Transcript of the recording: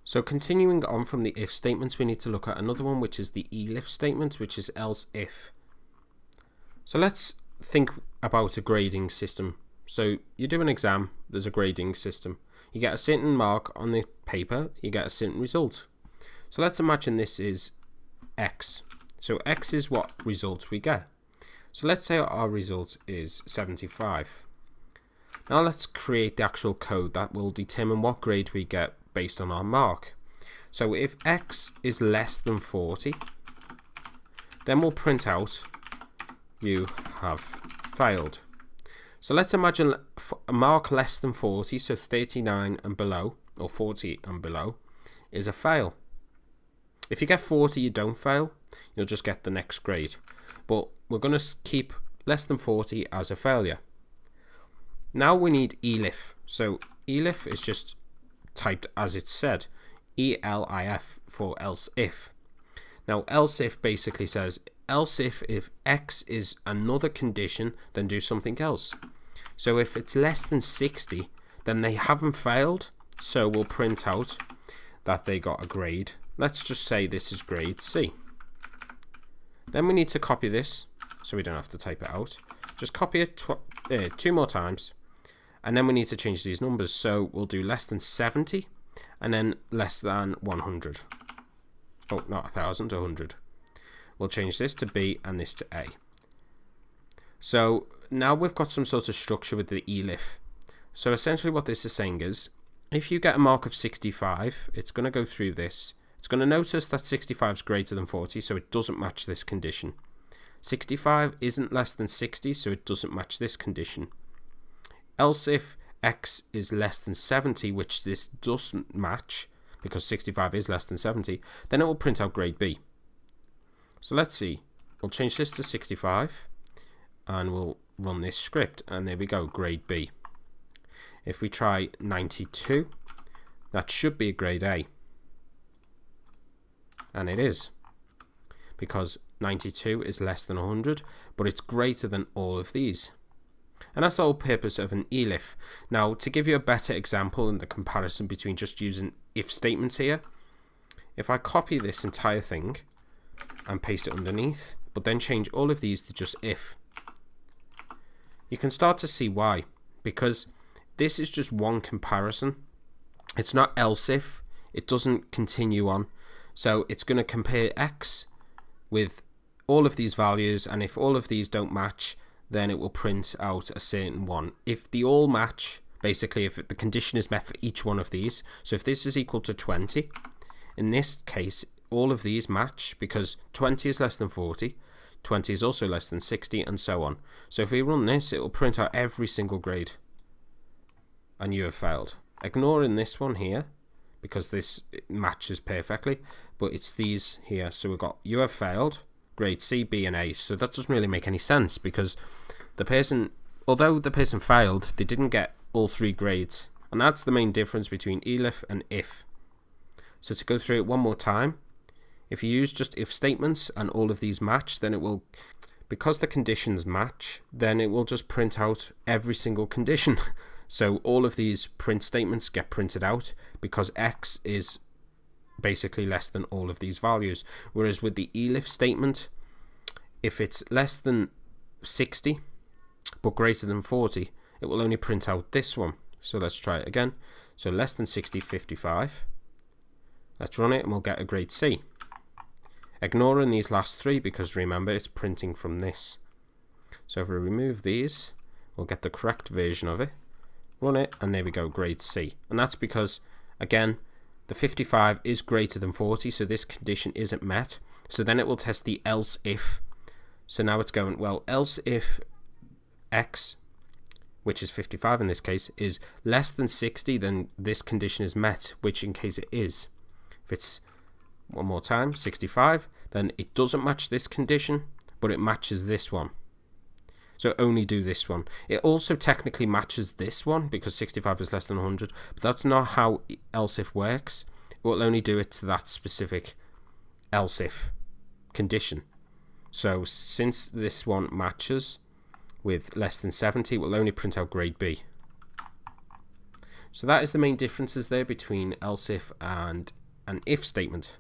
So continuing on from the if statements, we need to look at another one, which is the elif statement, which is else if. So let's think about a grading system. So you do an exam, there's a grading system. You get a certain mark on the paper, you get a certain result. So let's imagine this is X. So X is what result we get. So let's say our result is 75. Now let's create the actual code that will determine what grade we get based on our mark. So if X is less than 40, then we'll print out you have failed. So let's imagine a mark less than 40, so 39 and below, or 40 and below, is a fail. If you get 40, you don't fail, you'll just get the next grade. But we're going to keep less than 40 as a failure. Now we need elif. So elif is just typed as it's said, ELIF for else if. Now else if basically says, else if X is another condition, then do something else. So if it's less than 60, then they haven't failed, so we'll print out that they got a grade. Let's just say this is grade C. Then we need to copy this, so we don't have to type it out. Just copy it 2 more times, and then we need to change these numbers. So we'll do less than 70, and then less than 100. Oh, not 1,000, 100. We'll change this to B and this to A. So now we've got some sort of structure with the elif. So essentially what this is saying is, if you get a mark of 65, it's going to go through this. It's going to notice that 65 is greater than 40, so it doesn't match this condition. 65 isn't less than 60, so it doesn't match this condition. Else if X is less than 70, which this doesn't match, because 65 is less than 70, then it will print out grade B. So let's see, we'll change this to 65 and we'll run this script, and there we go, grade B. If we try 92, that should be a grade A, and it is, because 92 is less than 100, but it's greater than all of these. And that's the whole purpose of an elif. Now, to give you a better example in the comparison between just using if statements here, if I copy this entire thing and paste it underneath, but then change all of these to just if, you can start to see why. Because this is just one comparison. It's not else if. It doesn't continue on. So it's going to compare X with all of these values, and if all of these don't match, then it will print out a certain one. If they all match, basically if the condition is met for each one of these, so if this is equal to 20, in this case all of these match, because 20 is less than 40, 20 is also less than 60, and so on. So if we run this, it will print out every single grade, and you have failed. Ignoring this one here, because this matches perfectly, but it's these here. So we've got you have failed, grade C, B, and A. So that doesn't really make any sense, because the person, although the person failed, they didn't get all 3 grades. And that's the main difference between elif and if. So to go through it one more time, if you use just if statements and all of these match, then it will, because the conditions match, then it will just print out every single condition. So all of these print statements get printed out because X is basically less than all of these values. Whereas with the elif statement, if it's less than 60 but greater than 40, it will only print out this one. So let's try it again. So less than 60, 55. Let's run it and we'll get a grade C. Ignoring these last 3, because remember it's printing from this. So if we remove these, we'll get the correct version of it. Run it, and there we go, grade C. And that's because, again, the 55 is greater than 40, so this condition isn't met. So then it will test the else if. So now it's going, well, else if X, which is 55 in this case, is less than 60, then this condition is met, which in case it is. If it's, one more time, 65, then it doesn't match this condition, but it matches this one. So only do this one. It also technically matches this one because 65 is less than 100, but that's not how else if works. It will only do it to that specific else if condition. So since this one matches with less than 70, it will only print out grade B. So that is the main differences there between else if and an if statement.